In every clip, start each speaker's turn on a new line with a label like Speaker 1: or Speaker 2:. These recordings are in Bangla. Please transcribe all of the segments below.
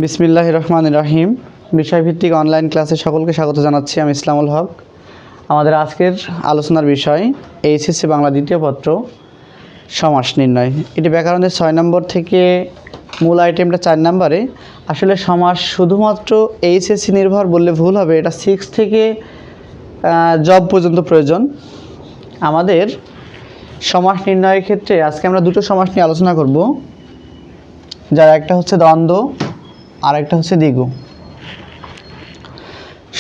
Speaker 1: বিসমিল্লাহির রহমানির রহিম। বিষয়ভিত্তিক অনলাইন ক্লাসে সকলকে স্বাগত জানাচ্ছি। আমি ইসলামুল হক। আমাদের আজকের আলোচনার বিষয় এইচএসসি বাংলা দ্বিতীয় পত্র সমাস নির্ণয়। এটি ব্যাকরণের 6 নম্বর থেকে মূল আইটেমটা 4 নম্বরে। আসলে সমাস শুধুমাত্র এইচএসসি নির্ভর বললে ভুল হবে, এটা 6 থেকে জব পর্যন্ত প্রয়োজন। আমাদের সমাস নির্ণয়ের ক্ষেত্রে আজকে আমরা দুটো সমাস নিয়ে আলোচনা করব, যার একটা হচ্ছে দ্বন্দ্ব আর একটা হচ্ছে দ্বিগু।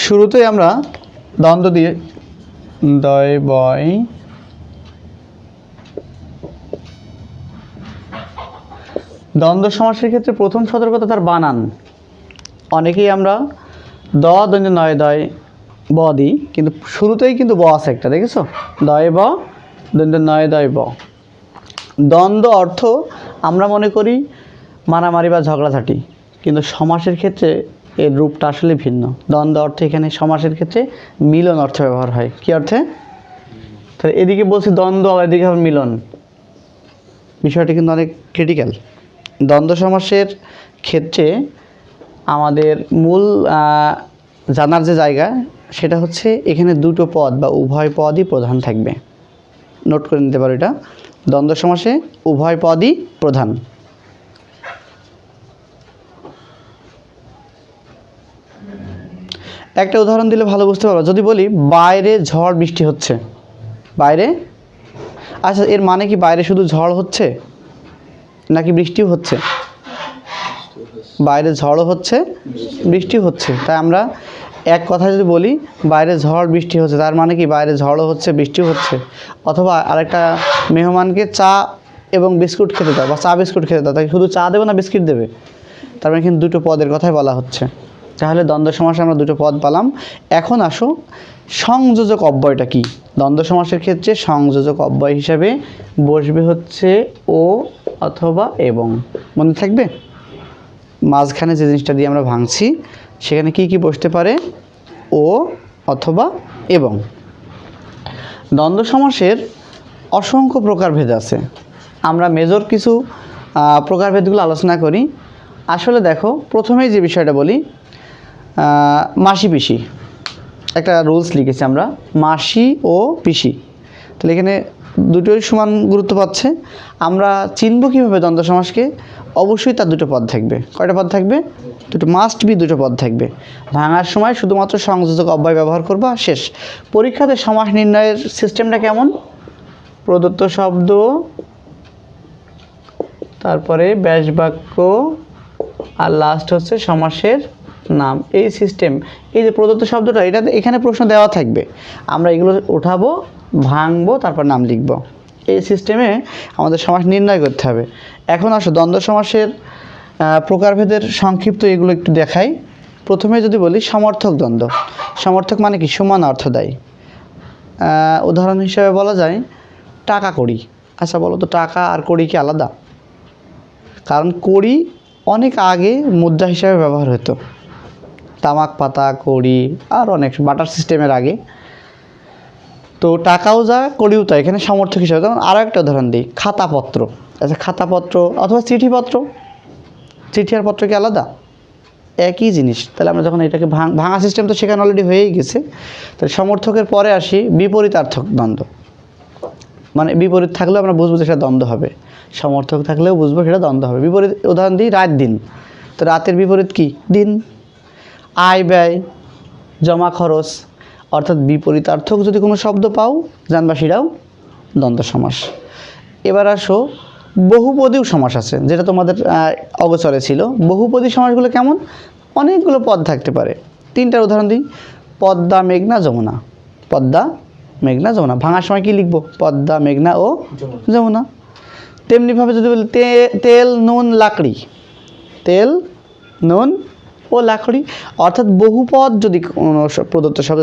Speaker 1: শুরুতেই আমরা দ্বন্দ্ব দিয়ে দয় বয় দ্বন্দ্ব সমাসের ক্ষেত্রে প্রথম সতর্কতা তার বানান। অনেকেই আমরা দৈন্য নয় দয় ব দিই, কিন্তু শুরুতেই কিন্তু ব আছে একটা, দেখেছো? দয় ব দৈন্য নয় দয় ব। দ্বন্দ্ব অর্থ আমরা মনে করি মারামারি বা ঝগড়াঝাটি, কিন্তু সমাসের ক্ষেত্রে এর রূপটা আসলে ভিন্ন। দ্বন্দ্ব অর্থ এখানে সমাসের ক্ষেত্রে মিলন অর্থ ব্যবহার হয়। কি অর্থে? তো এদিকে বলছি দ্বন্দ্ব, আর এদিকে হবে মিলন। বিষয়টি কিন্তু অনেক ক্রিটিক্যাল। দ্বন্দ্ব সমাসের ক্ষেত্রে আমাদের মূল জানার যে জায়গা, সেটা হচ্ছে এখানে দুটো পদ বা উভয় পদই প্রধান থাকবে। নোট করে নিতে পারো এটা। দ্বন্দ্ব সমাসে উভয় পদই প্রধান। একটা উদাহরণ দিলে ভালো বুঝতে পারবো। যদি বলি বাইরে ঝড় বৃষ্টি হচ্ছে, বাইরে, আচ্ছা এর মানে কি বাইরে শুধু ঝড় হচ্ছে নাকি বৃষ্টিও হচ্ছে? বাইরে ঝড়ও হচ্ছে, বৃষ্টিও হচ্ছে। তাই আমরা এক কথা যদি বলি বাইরে ঝড় বৃষ্টি হচ্ছে, তার মানে কি বাইরে ঝড়ও হচ্ছে, বৃষ্টিও হচ্ছে। অথবা আরেকটা মেহমানকে চা এবং বিস্কুট খেতে দাও, বা চা বিস্কুট খেতে দাও, তাকে শুধু চা দেবে না বিস্কুট দেবে? তার মানে কিন্তু দুটো পদের কথাই বলা হচ্ছে। তাহলে দ্বন্দ্ব সমাসে আমরা দুটো পদ পেলাম। এখন আসো সংযোজক অব্যয়টা কি। দ্বন্দ্ব সমাসের ক্ষেত্রে সংযোজক অব্যয় হিসাবে বসবে হচ্ছে ও অথবা এবং। মনে থাকবে মাঝখানে যে জিনিসটা দিয়ে আমরা ভাঙছি সেখানে কি কি বসতে পারে? ও অথবা এবং। দ্বন্দ্ব সমাসের অসংখ্য প্রকারভেদ আছে। আমরা মেজর কিছু প্রকারভেদগুলো আলোচনা করি। আসলে দেখো, প্রথমেই যে বিষয়টা বলি, মাসি পিসি, একটা রুলস লিখেছি আমরা, মাসি ও পিসি। তাহলে এখানে দুটোই সমান গুরুত্ব পাচ্ছে। আমরা চিনব কীভাবে দ্বন্দ্ব সমাসকে? অবশ্যই তার দুটো পদ থাকবে। কয়টা পদ থাকবে? দুটো, মাস্ট বি দুটো পদ থাকবে। ভাঙার সময় শুধুমাত্র সংযোজক অব্যয় ব্যবহার করবা, শেষ। পরীক্ষাতে সমাস নির্ণয়ের সিস্টেমটা কেমন? প্রদত্ত শব্দ, তারপরে ব্যাস বাক্য, আর লাস্ট হচ্ছে সমাসের নাম। এই সিস্টেম, এই যে প্রদত্ত শব্দটা, এটা এখানে প্রশ্ন দেওয়া থাকবে, আমরা এগুলো উঠাবো, ভাঙবো, তারপর নাম লিখব। এই সিস্টেমে আমাদের সমাস নির্ণয় করতে হবে। এখন আসো দ্বন্দ্ব সমাসের প্রকারভেদের সংক্ষিপ্ত এগুলো একটু দেখাই। প্রথমে যদি বলি সমর্থক দ্বন্দ্ব। সমর্থক মানে কি? সমান অর্থ দেয়। উদাহরণ হিসেবে বলা যায় টাকা কড়ি। আচ্ছা বলো তো, টাকা আর কড়ি কি আলাদা? কারণ কড়ি অনেক আগে মুদ্রা হিসাবে ব্যবহার হতো, তামাক পাতা, কড়ি, আর অনেক বাটার সিস্টেমের আগে। তো টাকাও যা, কড়িও তা, এখানে সমর্থক হিসাবে। যেমন আরও একটা উদাহরণ দিই, খাতাপত্র। আচ্ছা খাতাপত্র অথবা চিঠিপত্র, চিঠি আর পত্র কি আলাদা? একই জিনিস। তাহলে আমরা যখন এটাকে ভাঙা সিস্টেম তো সেখানে অলরেডি হয়েই গেছে। তাহলে সমর্থকের পরে আসি বিপরীতার্থক দ্বন্দ্ব। মানে বিপরীত থাকলেও আমরা বুঝবো যে সেটা দ্বন্দ্ব হবে, সমর্থক থাকলেও বুঝবো সেটা দ্বন্দ্ব হবে। বিপরীত উদাহরণ দিই, রাত দিন। তো রাতের বিপরীত কি? দিন। আয় ব্যয়, জমা খরচ। অর্থাৎ বিপরীতার্থক যদি কোনো শব্দ পাও, জানবা সেটাও দ্বন্দ্ব সমাস। এবার আসো বহুপদীও সমাস আছে, যেটা তোমাদের অগোচরে ছিল। বহুপদী সমাসগুলো কেমন? অনেকগুলো পদ থাকতে পারে। তিনটার উদাহরণ দিই, পদ্মা, মেঘনা, যমুনা। পদ্মা, মেঘনা, যমুনা। ভাঙার সময় কি লিখবো? পদ্মা, মেঘনা ও যমুনা। তেমনিভাবে যদি বলি তেল, নুন, লাকড়ি। তেল, নুন ও লাকড়ি। অর্থাৎ বহুপদ যদি কোনো প্রদত্ত শব্দ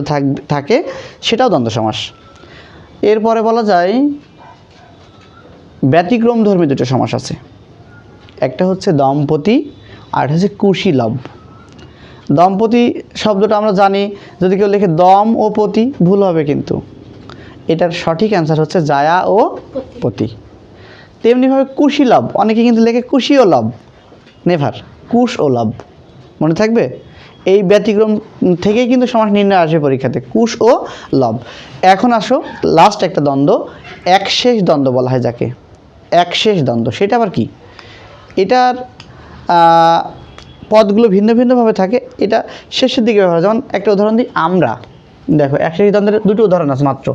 Speaker 1: থাকে সেটাও দ্বন্দ্ব সমাস। এরপরে বলা যায় ব্যতিক্রমধর্মী দুটো সমাস আছে। একটা হচ্ছে দম্পতি, আর হচ্ছে কুশীলব। দম্পতি শব্দটা আমরা জানি, যদি কেউ লেখে দম ও পতি ভুল হবে, কিন্তু এটার সঠিক অ্যান্সার হচ্ছে জায়া ও পতি। তেমনিভাবে কুশীলব, অনেকে কিন্তু লেখে কুশী ও লব, নেভার, কুশ ও লব। মনে থাকবে? এই ব্যতিক্রম থেকেই কিন্তু সমাস নির্ণয় আসবে পরীক্ষাতে, কুশ ও লব। এখন আসো লাস্ট একটা দ্বন্দ্ব, একশেষ দ্বন্দ্ব বলা হয় যাকে, একশেষ দ্বন্দ্ব। সেটা আবার কি? এটার পদগুলো ভিন্ন ভিন্নভাবে থাকে, এটা শেষের দিকে ব্যবহার। যেমন একটা উদাহরণ দিই, আমরা। দেখো একশেষ দ্বন্দ্বের দুটো উদাহরণ আছে মাত্র,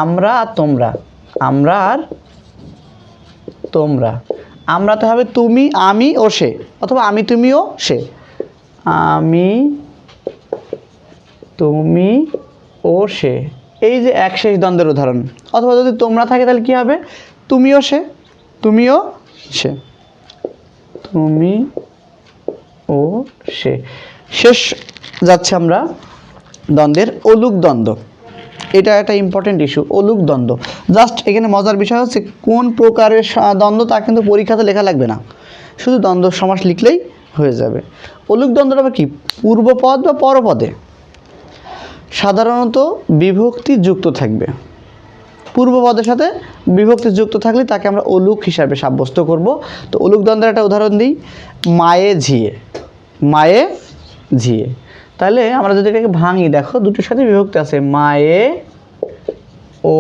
Speaker 1: আমরা আর তোমরা। আমরা আর তোমরা। আমরাতে হবে তুমি, আমি ও সে, অথবা আমি, তুমি ও সে। আমি, তুমি ও সে, এই যে একশেষ দ্বন্দ্বের উদাহরণ। অথবা যদি তোমরা থাকে তাহলে কি হবে? তুমিও সে, তুমিও সে, তুমি ও সে। শেষ যাচ্ছে আমরা দ্বন্দ্বের অলুক দ্বন্দ্ব। এটা একটা ইম্পর্টেন্ট ইস্যু, অলুক দ্বন্দ্ব। জাস্ট এখানে মজার বিষয় হচ্ছে কোন প্রকারের দ্বন্দ্ব তা কিন্তু পরীক্ষাতে লেখা লাগবে না, শুধু দ্বন্দ্ব সমাস লিখলেই হয়ে যাবে। অলুক দ্বন্দ্বটা কি? পূর্বপদ বা পরপদে সাধারণত বিভক্তি যুক্ত থাকবে। পূর্বপদের সাথে বিভক্তি যুক্ত থাকলে তাকে আমরা অলুক হিসাবে সাব্যস্ত করব। তো অলুক দ্বন্দ্বের একটা উদাহরণ দিই, মায়ে ঝিয়ে। মায়ে ঝিয়ে, তাহলে আমরা যদি এটাকে ভাঙি, দেখো দুটোর সাথে বিভক্তি আছে, মায়ে ও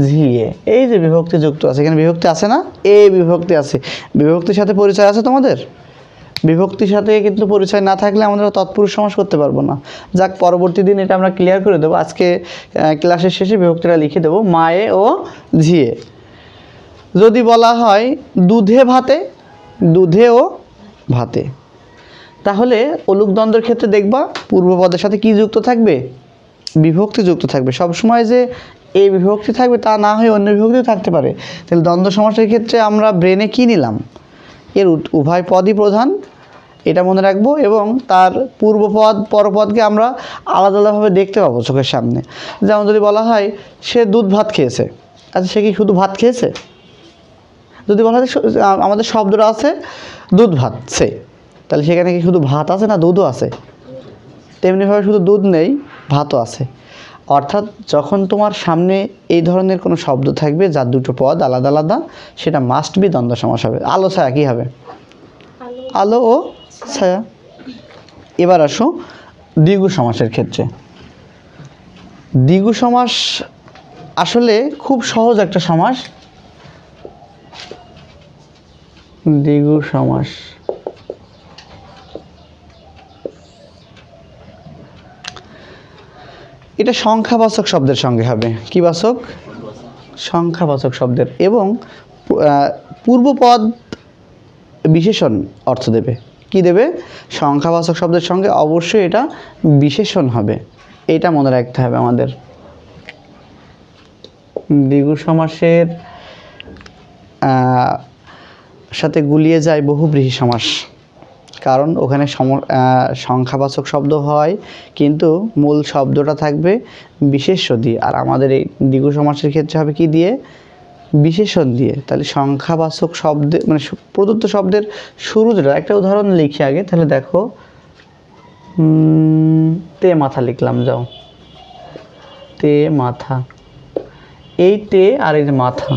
Speaker 1: ঝিয়ে। এই যে বিভক্তি যুক্ত আছে, এখানে বিভক্তি আছে না? এ বিভক্তি আছে। বিভক্তির সাথে পরিচয় আছে তোমাদের? বিভক্তির সাথে কিন্তু পরিচয় না থাকলে আমরা তৎপুরুষ সমাস করতে পারবো না। যাক, পরবর্তী দিন এটা আমরা ক্লিয়ার করে দেবো। আজকে ক্লাসের শেষে বিভক্তিটা লিখে দেবো, মায়ে ও ঝিয়ে। যদি বলা হয় দুধে ভাতে, দুধে ও ভাতে, তাহলে অলুক দ্বন্দ্বের ক্ষেত্রে দেখবা পূর্বপদের সাথে কি যুক্ত থাকবে? বিভক্তি যুক্ত থাকবে। সবসময় যে এই বিভক্তি থাকবে তা না হয়ে অন্য বিভক্তি থাকতে পারে। তাহলে দ্বন্দ্ব সমাসের ক্ষেত্রে আমরা ব্রেনে কি নিলাম? এর উভয় পদই প্রধান, এটা মনে রাখবো, এবং তার পূর্বপদ পরপদকে আমরা আলাদা আলাদাভাবে দেখতে পাবো চোখের সামনে। যেমন যদি বলা হয় সে দুধ ভাত খেয়েছে, আচ্ছা সে কি শুধু ভাত খেয়েছে? যদি বলা হয় আমাদের শব্দটা আছে দুধ ভাত সে, তাহলে সেখানে কি শুধু ভাত আছে না দুধও আছে? তেমনিভাবে শুধু দুধ নেই, ভাতও আছে। অর্থাৎ যখন তোমার সামনে এই ধরনের কোনো শব্দ থাকবে যার দুটো পদ আলাদা আলাদা, সেটা মাস্ট বি দ্বন্দ্ব সমাস হবে। আলো ছায়া কী হবে? আলো ও ছায়া। এবার আসো দ্বিগু সমাসের ক্ষেত্রে। দ্বিগু সমাস আসলে খুব সহজ একটা সমাস। দ্বিগু সমাস এটা সংখ্যাবাচক শব্দের সঙ্গে হবে। কি বাচক? সংখ্যাবাচক শব্দের, এবং পূর্বপদ বিশেষণ অর্থ দেবে। কি দেবে? সংখ্যাবাচক শব্দের সঙ্গে অবশ্যই এটা বিশেষণ হবে, এটা মনে রাখতে হবে আমাদের। দ্বিগু সমাসের সাথে গুলিয়ে যায় বহুব্রীহি সমাস, কারণ ওখানে সংখ্যাবাচক শব্দ হয় কিন্তু মূল শব্দটা থাকবে বিশেষ্য দিয়ে, আর আমাদের এই দ্বিগু সমাসের ক্ষেত্রে হবে কি দিয়ে? বিশেষণ দিয়ে। তাহলে সংখ্যাবাচক শব্দে মানে প্রদত্ত শব্দের শুরু যেটা, একটা উদাহরণ লিখি আগে, তাহলে দেখো তে মাথা লিখলাম, যাও তে মাথা। এই তে আর এই যে মাথা,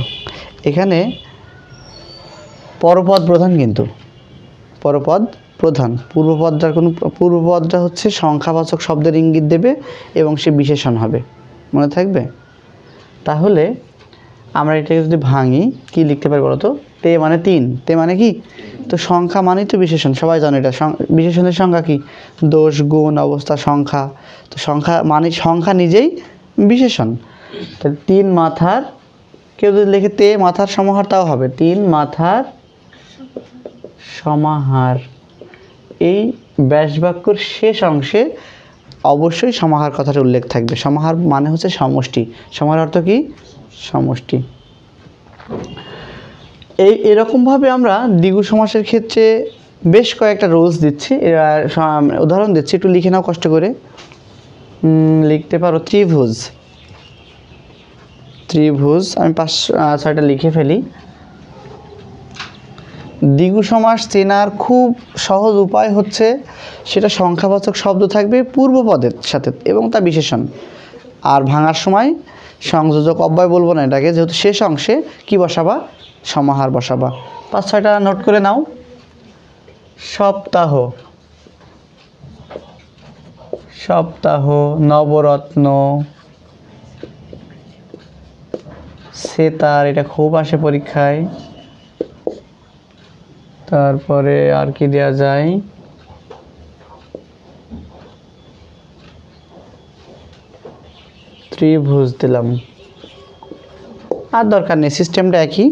Speaker 1: এখানে পরপদ প্রধান, কিন্তু পরপদ প্রধান। পূর্বপদটা হচ্ছে সংখ্যাবাচক শব্দের ইঙ্গিত দেবে এবং সে বিশেষণ হবে, মনে থাকবে? তাহলে আমরা এটাকে যদি ভাঙি কি লিখতে পারি বলো তো? তে মানে 3, তে মানে কি? তো সংখ্যা মানেই তো বিশেষণ, সবাই জানো এটা। বিশেষণের সংখ্যা কি? দোষ, গুণ, অবস্থা, সংখ্যা। তো সংখ্যা মানে সংখ্যা নিজেই বিশেষণ। তাহলে 3 মাথার, কেউ যদি লিখে তে মাথার সমাহার তাও হবে, 3 মাথার সমাহার। এই ব্যাস বাক্যর শেষ অংশে অবশ্যই সমাহার কথাটা উল্লেখ থাকবে। সমাহার মানে হচ্ছে সমষ্টি। সমাহার অর্থ কি? সমষ্টি। এরকমভাবে আমরা দ্বিগু সমাসের ক্ষেত্রে বেশ কয়েকটা রুলস দিচ্ছি, উদাহরণ দিচ্ছি, একটু লিখে নাও কষ্ট করে। লিখতে পারো ত্রিভুজ। ত্রিভুজ আমি 5-6টা লিখে ফেলি। দ্বিগু সমাস চেনার খুব সহজ উপায় হচ্ছে, সেটা সংখ্যাবাচক শব্দ থাকবে পূর্বপদের সাথে এবং তা বিশেষণ। আর ভাঙার সময় সংযোজক অব্যয় বলবো না এটাকে, যেহেতু শেষ অংশে কি বসাবা? সমাহার বসাবা। 5-6টা নোট করে নাও। সপ্তাহ, সপ্তাহ, নবরত্ন, সেতার, এটা খুব আসে পরীক্ষায়। তারপরে আর কি দেওয়া যায়, ত্রিভুজ দিলাম, আর দরকার নেই, সিস্টেমটা একই।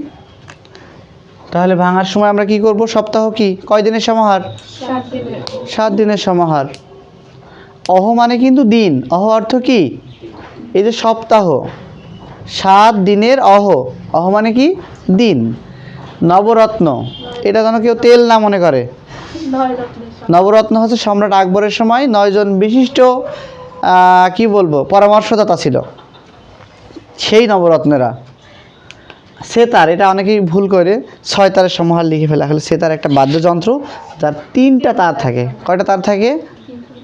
Speaker 1: তাহলে ভাঙার সময় আমরা কি করব, সপ্তাহ কি কয় দিনের সমাহার, 7 দিনের সমাহার। অহ মানে কিন্তু দিন, অহ অর্থ কি, এই যে সপ্তাহ 7 দিনের অহ, অহ মানে কি দিন। নবরত্ন, এটা যেন কেউ তেল না মনে করে, নবরত্ন হচ্ছে সম্রাট আকবরের সময় 9 জন বিশিষ্ট কি বলবো পরামর্শদাতা ছিল, সেই নবরত্নেরা। সেতার, এটা অনেকেই ভুল করে 6 তারের সমাহার লিখে ফেলে, আসলে সেতার একটা বাদ্যযন্ত্র যার 3টা তার থাকে। কয়টা তার থাকে,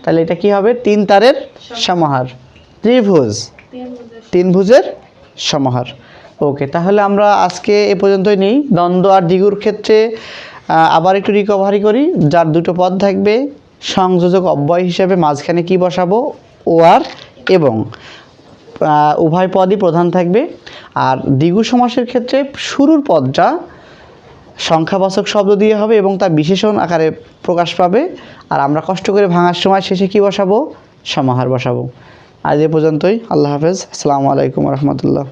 Speaker 1: তাহলে এটা কি হবে, 3 তারের সমাহার। ত্রিভুজ, 3 ভুজের সমাহার। ওকে, তাহলে আমরা আজকে এ পর্যন্তই নিই। দ্বন্দ্ব আর দ্বিগুর ক্ষেত্রে আবার একটু রিকভারি করি। যার 2টো পদ থাকবে, সংযোজক অব্যয় হিসেবে মাঝখানে কি বসাবো, ও আর এবং, উভয় পদই প্রধান থাকবে। আর দ্বিগু সমাসের ক্ষেত্রে শুরুর পদটা সংখ্যাবাচক শব্দ দিয়ে হবে এবং তা বিশেষণ আকারে প্রকাশ পাবে। আর আমরা কষ্ট করে ভাঙার সময় শেষে কি বসাবো, সমাহার বসাবো। আজ এ পর্যন্তই। আল্লাহ হাফেজ। আসসালামু আলাইকুম রহমতুল্লাহ।